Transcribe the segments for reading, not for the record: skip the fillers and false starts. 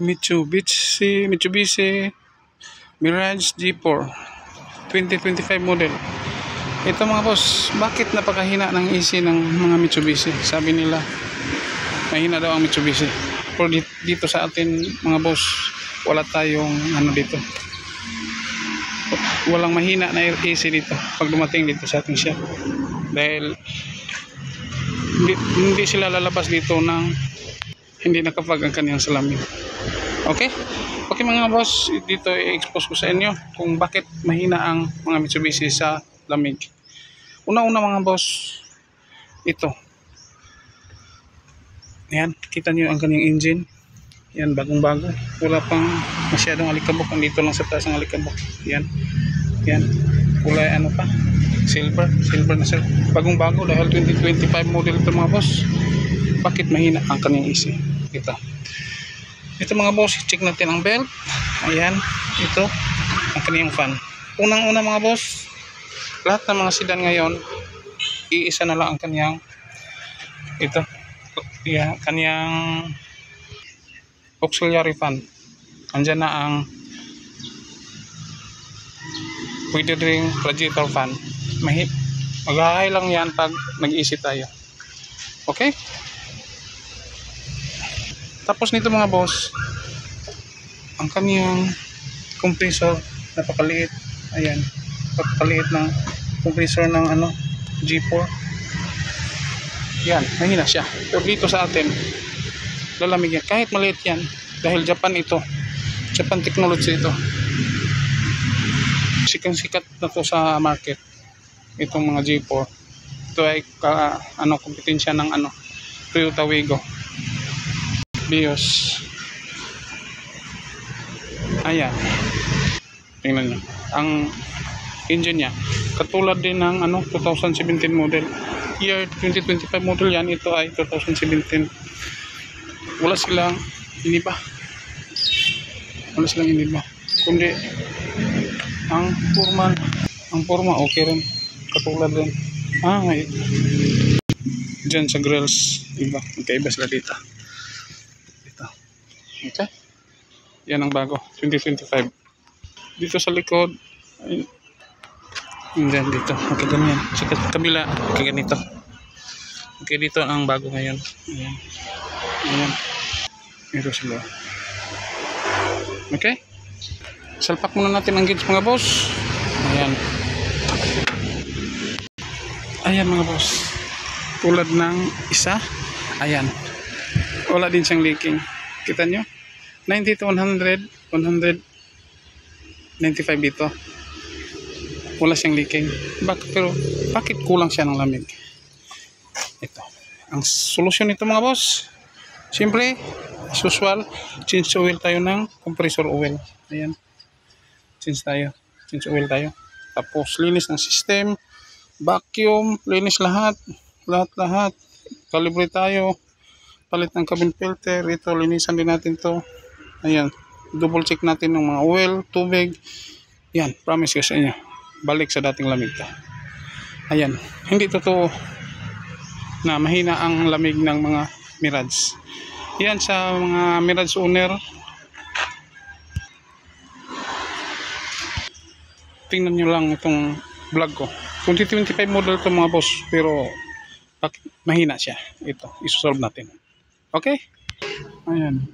Mitsubishi Mirage G4 2025 model. Ito mga boss, bakit napakahina ng AC ng mga Mitsubishi? Sabi nila mahina daw ang Mitsubishi. Pero dito sa atin mga boss, wala tayong dito, walang mahina na AC dito pag dumating dito sa ating shop, dahil hindi sila lalabas dito ng hindi nakapag ang kanyang salamin. Okay mga boss, dito i-expose ko sa inyo kung bakit mahina ang mga Mitsubishi sa lamig. Una-una mga boss, ito. Ayan, kita nyo ang kanyang engine. Yan, bagong-bago. Wala pang masyadong alikabok. Andito lang sa taas ang alikabok. Yan. Yan. Kulay pa? Silver na sir. Bagong-bago dahil 2025 model ito mga boss. Bakit mahina ang kanyang AC? Ito mga boss, check natin ang belt. Ayan, ito ang kanyang fan. Unang-una mga boss, lahat ng mga sedan ngayon, iisa na lang ang kanyang kanyang auxiliary fan. Andyan na ang pwede ring radiator fan. Mag-high lang yan pag nag-AC tayo. Okay? Tapos nito mga boss, ang kanyang compressor napakaliit. Ayan, napakaliit ng compressor ng G4. Yan, mahina siya. Pero dito sa atin, lalamig yan. Kahit maliit yan, dahil Japan ito, Japan technology ito. Sikat na to sa market. Itong mga G4. Ito ay kompetensya ng Toyota Wigo. Bios. Ayan. Tingnan nyo. Ang engine niya, katulad din ng 2017 model. Year 2025 model yan. Ito ay 2017. Wala silang iniba. Kundi ang forma okay rin. Katulad din. Diyan sa grills, iba. Magkaiba sila dito. Okay? Yan ang bago, 2025. Dito sa likod, yan dito, ganyan. Sa kabila, ganito. Okay, dito ang bago ngayon. Ayan. Ito sila. Okay? Salpak muna natin ang gauge mga boss. Ayan mga boss. Tulad ng isa. Ayan. Wala din siyang leaking. Kita nyo? 90 to 100, 195 dito. Wala siyang leaking. Pero bakit kulang siya ng lamig? Ito. Ang solusyon nito mga boss, siyempre, as usual, change oil tayo ng compressor oil. Ayan. Change oil tayo. Tapos, linis ng system, vacuum, linis lahat. Calibrate tayo. Palit ng cabin filter. Ito, linisan din natin to. Ayan, double check natin ng mga oil, tubig. Yan, promise ko sa inyo, balik sa dating lamig to. Ayan, hindi totoo na mahina ang lamig ng mga Mirage. Yan, sa mga Mirage owner, tingnan nyo lang itong vlog ko. 2025 model to mga boss, pero mahina siya. Ito, isosolve natin. Okay? Ayan.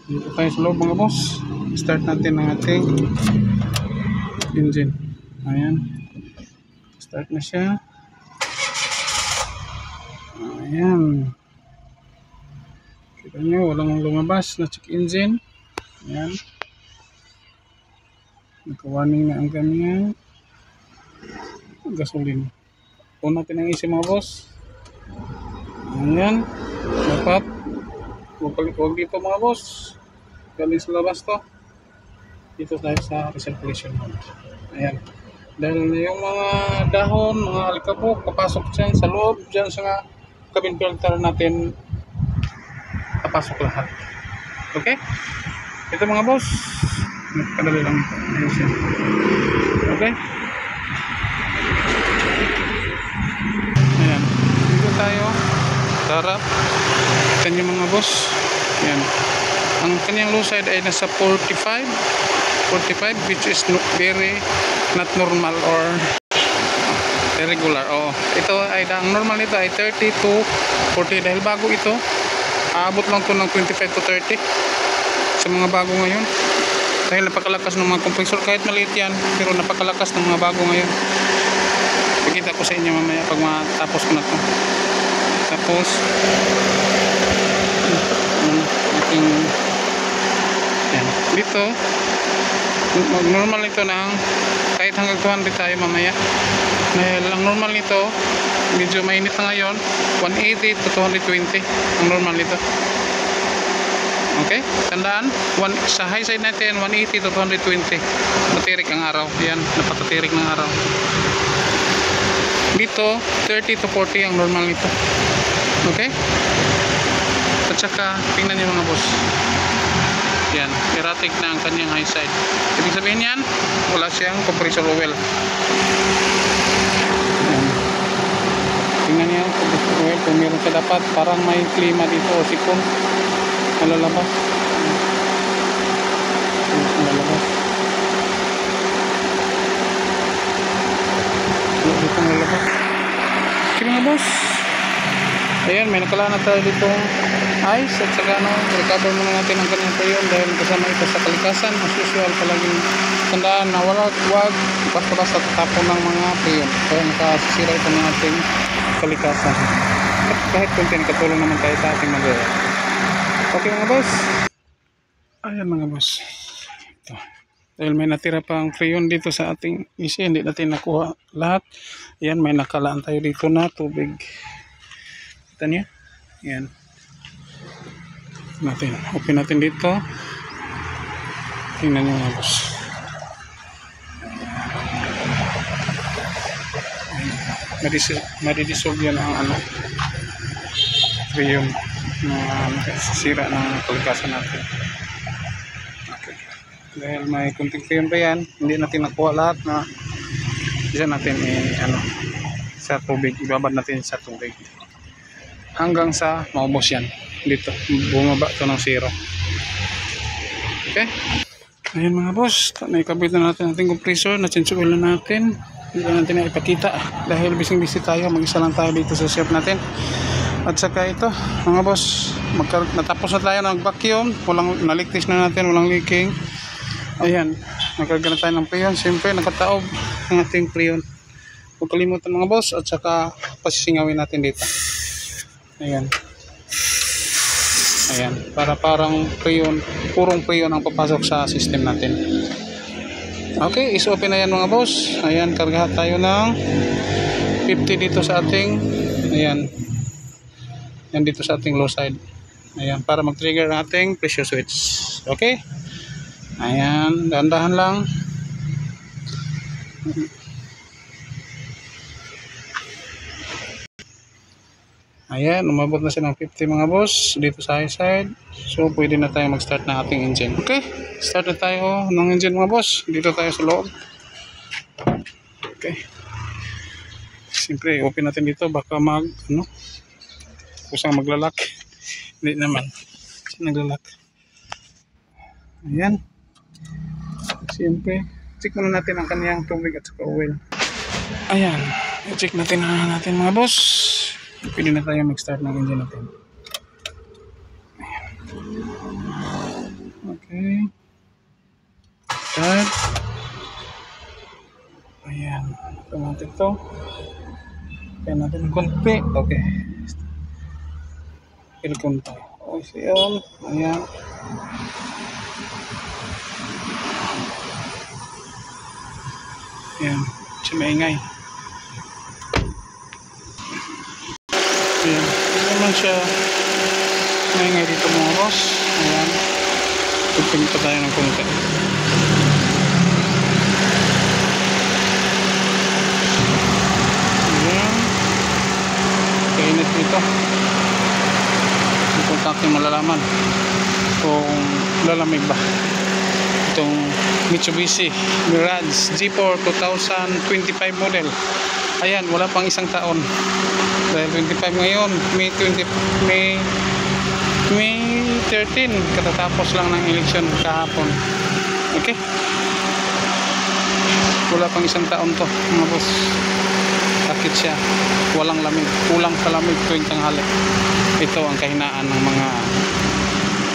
Dito tayo sa loob mga boss. Start natin ang ating engine. Ayan. Start na siya. Ayan. Kita nyo, walang lumabas na check engine. Ayan. Nakawarning na ang kanyang gasoline. Puno natin ang isi mga boss. Ayan. Dapat huwag dito mga boss, galing sa labas to, dito tayo sa recirculation mode. Ayan, dahil yung mga dahon, mga alikabok papasok dyan sa loob, dyan sa cabin filter natin, papasok lahat. Okay, ito mga boss, kadali lang ito. Okay, ayan, dito tayo sa harap. Ito yung mga boss. Yan. Ang kanyang low side ay nasa 45 which is very not normal or irregular. Ito ay ang normal nito ay 30 to 40 dahil bago ito. Aabot lang to ng 25 to 30 sa mga bago ngayon. Dahil napakalakas ng mga compressor, kahit maliit yan, pero napakalakas ng mga bago ngayon. Pakita ko sa inyo mamaya pag matapos ko na to. Tapos ating yan. Dito normal ito ng kahit hanggang 200 tayo mamaya. Dahil ang normal nito medyo mainit na ngayon, 180 to 220 ang normal nito. Okay, tandaan sa high side natin 180 to 220. Matirik ang araw. Yan, napakatirik ng araw. Dito 30 to 40 ang normal nito. Okay, at saka tingnan nyo mga boss, yan, erratic na ang kanyang high side. Ibig sabihin yan, wala siyang compressor oil. Yan. Tingnan nyo compressor oil kung meron siya, dapat parang may klima dito o sipon malalabas. Malalabas dito, malalabas. Okay mga boss, ayan, may nakalaan na tayo ditong ice at saka recover muna natin ang kanyang preyon dahil kasama ito sa kalikasan. As usual, palaging tandaan na wag basta-basta tatapon ng mga preyon kaya nakasisira ito ng ating kalikasan. At kahit konti nakatulong naman tayo sa ating magawa. Okay mga boss, ayan mga boss, ito. Dahil may natira pang preyon dito sa ating isi, hindi natin nakuha lahat. Ayan, may nakalaan tayo dito na tubig. Kita niyo? Ayan. Open natin dito. Tingnan niyo mga boss. Madidissolve yan ang preyon na sisira ng kalikasan natin. Okay. Dahil may kunting preyon pa yan, hindi natin nakuha lahat na isa natin sa tubig, ibabad natin sa tubig hanggang sa maubos yan. Dito bumaba ito ng 0. Okay, ayan mga boss, naikabit na natin ating compressor, na-change oil na natin. Hindi natin na ipakita dahil busy tayo, mag-isa lang tayo dito sa shop natin. At saka ito mga boss, natapos na tayo ng vacuum, walang naligtis na natin, walang leaking. Ayan, nagkarga na tayo ng preyon. Siyempre nakataob ang ating preyon, huwag kalimutan mga boss. At saka pasisingawin natin dito. Ayan, ayan, para parang preyon, purong preyon ang papasok sa system natin. Okay, is open na yan mga boss. Ayan, kargahan tayo ng 50 dito sa ating, ayan, yan dito sa ating low side. Ayan, para mag-trigger ang ating pressure switch. Okay, ayan, dahan-dahan lang. Ayan, umabot na siya ng 50 mga boss dito sa high side. So pwede na tayo mag-start ng ating engine. Okay, start na tayo ng engine mga boss. Dito tayo sa loob. Okay, siyempre open natin dito, baka kusang maglalak. Hindi naman naglalak. Ayan, siyempre check muna natin ang kaniyang tubig at saka oil. Ayan, i-check natin mga boss. Pwede na tayo mag-start ng engine natin. Ayan. Okay, start. Ayan, automatic to. Kaya natin ng konti. Okay, ilkon tayo. Okay, on. Ayan. Ayan, siya maingay. Ayan, hindi naman siya maingay dito mga boss. Ayan, tugtugin pa tayo ng konti. Ayan, kainit dito. Ito aking malalaman kung lalamig ba itong Mitsubishi Mirage G4 2025 model. Ayan, wala pang isang taon dahil 25 ngayon, May 2013, katatapos lang ng eleksyon kahapon. Okay? Wala pang isang taon to, mga boss. Sakit siya, walang lamig, kulang sa lamig tuwing tanghali. Ito ang kahinaan ng mga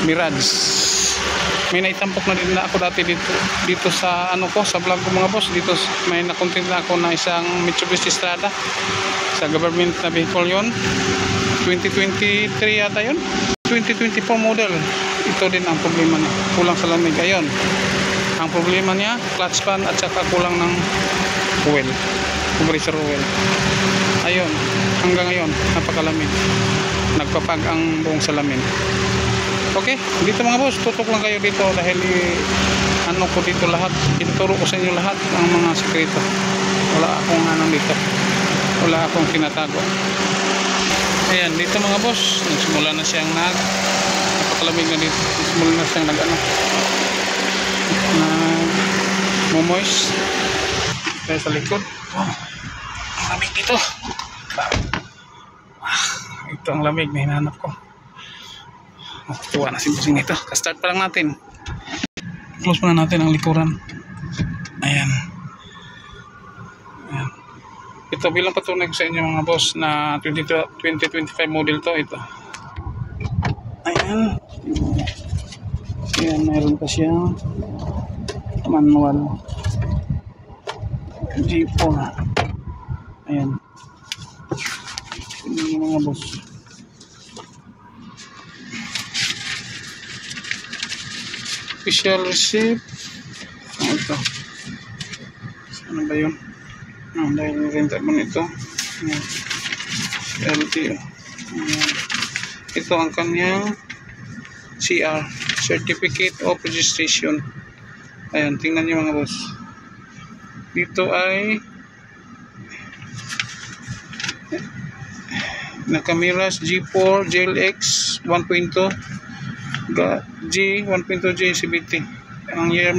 Mirage. May naitampok na din na ako dati dito sa ano ko, sa vlog ko mga boss. Dito may na-content na ako na isang Mitsubishi Strada sa government na vehicle yon. 2023 yata yun, 2024 model. Ito din ang problema niya, kulang sa lamig. Ayun, ang problema niya, clutch pan at saka kulang ng oil, compressor oil. Ayun, hanggang ngayon napakalamig, nagpapag ang buong salamin. Okay, dito mga boss, tutok lang kayo dito dahil ano ko dito lahat, ituturo ko sa inyo lahat ang mga sekreto. Wala akong anong dito, wala akong tinatago. Ayan, dito mga boss, nagsimula na siyang napakalamig na dito. Nagsimula na siyang moist. Kaya sa likod, ang lamig dito. Ito ang lamig na hinahanap ko. Tuwa na si busing nito. Ka-start pa lang natin. Close pa na natin ang likuran. Ayan. Ayan. Ito bilang patunay ko sa inyo mga boss na 2025 model to. Ito. Ayan. Ayan, mayroon pa siyang manual G4. Ayan. Ayan mga boss. Official receipt. Ito. Ano ba yun? Dahil renta mo nito. LTO. Ito ang kanyang CR, Certificate of Registration. Ayan, tingnan nyo mga boss. Dito ay Nakamiras G4 GLX 1.2 G1.2 JCVT. Ang year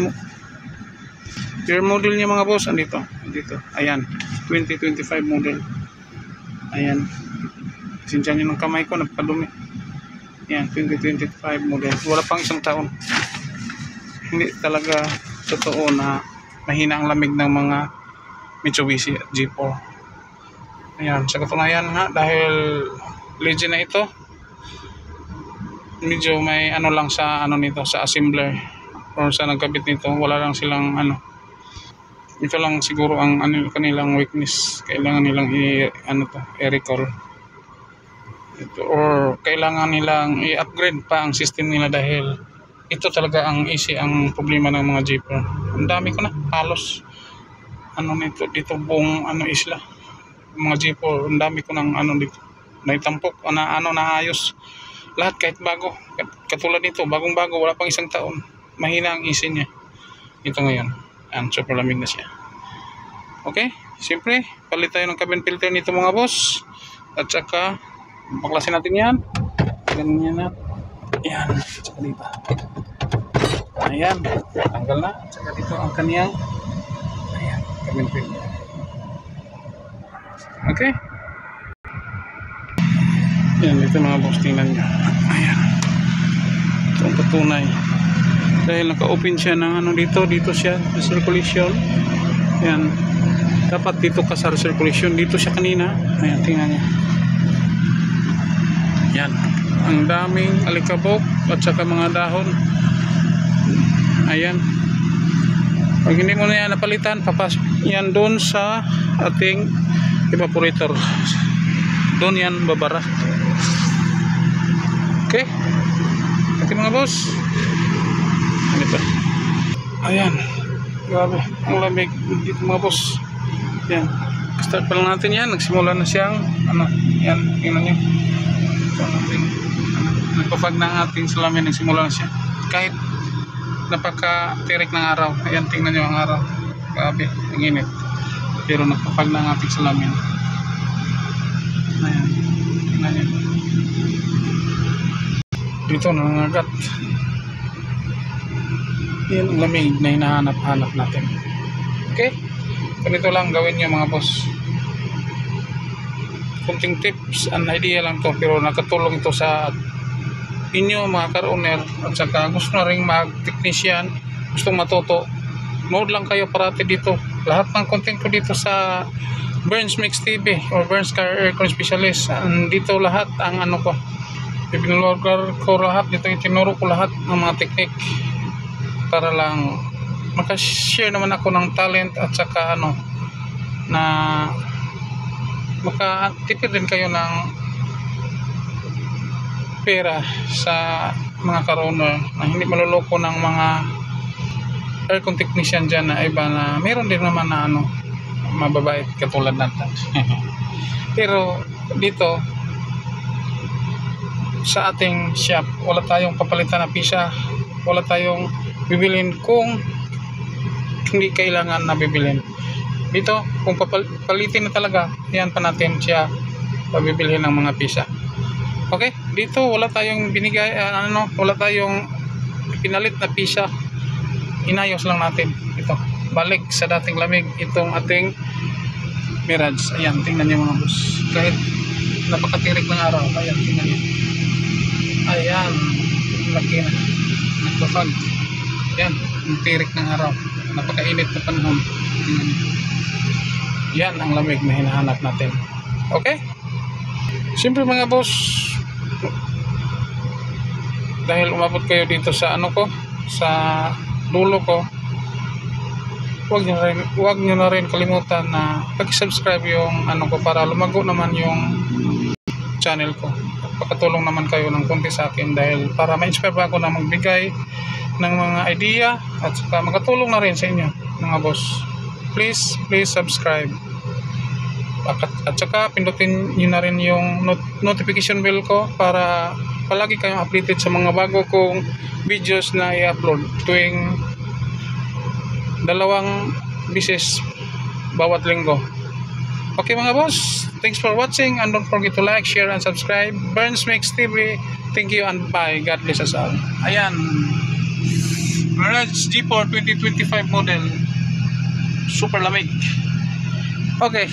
model niya mga boss, andito. Ayan, 2025 model. Ayan. Sinsya nyo ng kamay ko, nagpadumi. Ayan, 2025 model. Wala pang isang taon. Hindi talaga totoo na mahina ang lamig ng mga Mitsubishi G4. Ayan, sa katunayan nga, dahil legend na ito, medyo may ano lang sa ano nito, sa assembler or sa nagkabit nito, wala lang silang ano. Ito lang siguro ang ano kanilang weakness, kailangan nilang i-recall ito, or kailangan nilang i-upgrade pa ang system nila dahil ito talaga ang ang problema ng mga jeeper. Ang dami ko na halos ano nito dito buong isla mga jeeper, ang dami ko ng dito naitampok naayos lahat kahit bago, katulad nito bagong-bago, wala pang isang taon, mahina ang niya. Ito ngayon, super lamig na siya. Okay, siyempre palit tayo ng cabin filter nito mga boss, at saka baklasin natin yan, ganyan na yan, at saka dito ayan, tanggal na, at saka dito ang kaniyang ayan, cabin filter. Okay, yan, ito mga boss, tingnan nyo. Ayan, ito ang patunay dahil naka-open siya ng dito siya sa circulation. Ayan, dapat dito ka sa circulation, dito siya kanina. Ayan, tingnan nyo. Yan, ang daming alikabok at saka mga dahon. Ayan, pag hindi mo na yan napalitan, papasok yan doon sa ating evaporator, doon yan babara. Okay, mga boss, ano pa? Ayan, grabe ang lamig dito mga boss. Yan, start pa lang natin yan, nagsimula na siyang yan, tingnan nyo. Nagpapag na ang ating salamin, nagsimula na siya kahit napaka-tirik ng araw. Ayan, tingnan nyo ang araw, grabe, ang init, pero nagpapag na ang ating salamin. Ayan, tingnan nyo dito, nangangagat. Yan ang lamig na hinahanap-hanap natin. Okay, ganito lang gawin nyo mga boss. Kunting tips and idea lang to, pero nakatulong ito sa inyo mga car-owner at saka gusto na rin mag-technician, gustong matuto, nood lang kayo parati dito. Lahat ng content ko dito sa Burns Mix TV or Burns Car Aircon Specialist, dito lahat ang ano ko, ipinulog ko lahat dito, itinuro ko lahat ng mga technique para lang makashare naman ako ng talent at saka ano, na makatipid din kayo ng pera sa mga car-owner na hindi maluloko ng mga aircon technician dyan na iba na meron din naman na ano, mababait katulad natin. Pero dito sa ating shop, wala tayong papalitan na pisa, wala tayong bibilin kung hindi kailangan na bibilin. Dito kung papalitin na talaga, yan pa natin siya pabibilhin ng mga pisa. Okay, dito wala tayong binigay wala tayong pinalit na pisa, inayos lang natin ito, balik sa dating lamig itong ating Mirage. Ayan, tingnan niyo mga boss, kahit napakatirik ng araw, ayan, tingnan niyo, ayan, laki na, nagpapag, ayan, ang tirik ng araw, napakainit na panahon, tingnan niyo, yan ang lamig na hinahanap natin. Okay, siyempre mga boss, dahil umabot kayo dito sa ano ko, sa dulo ko, huwag nyo na rin kalimutan na pag-subscribe yung ano ko para lumago naman yung channel ko. Pakatulong naman kayo ng konti sa akin dahil para ma-inspire pa ako na magbigay ng mga idea at saka makatulong na rin sa inyo mga boss. Please subscribe. At saka pindutin nyo na rin yung notification bell ko para palagi kayong updated sa mga bago kong videos na i-upload tuwing 2 bisis bawat linggo. Okay mga boss, thanks for watching and don't forget to like, share and subscribe. Burns Mix TV, thank you and bye. God bless us all. Ayan, Mirage G4 2025 model, super lamig. Okay.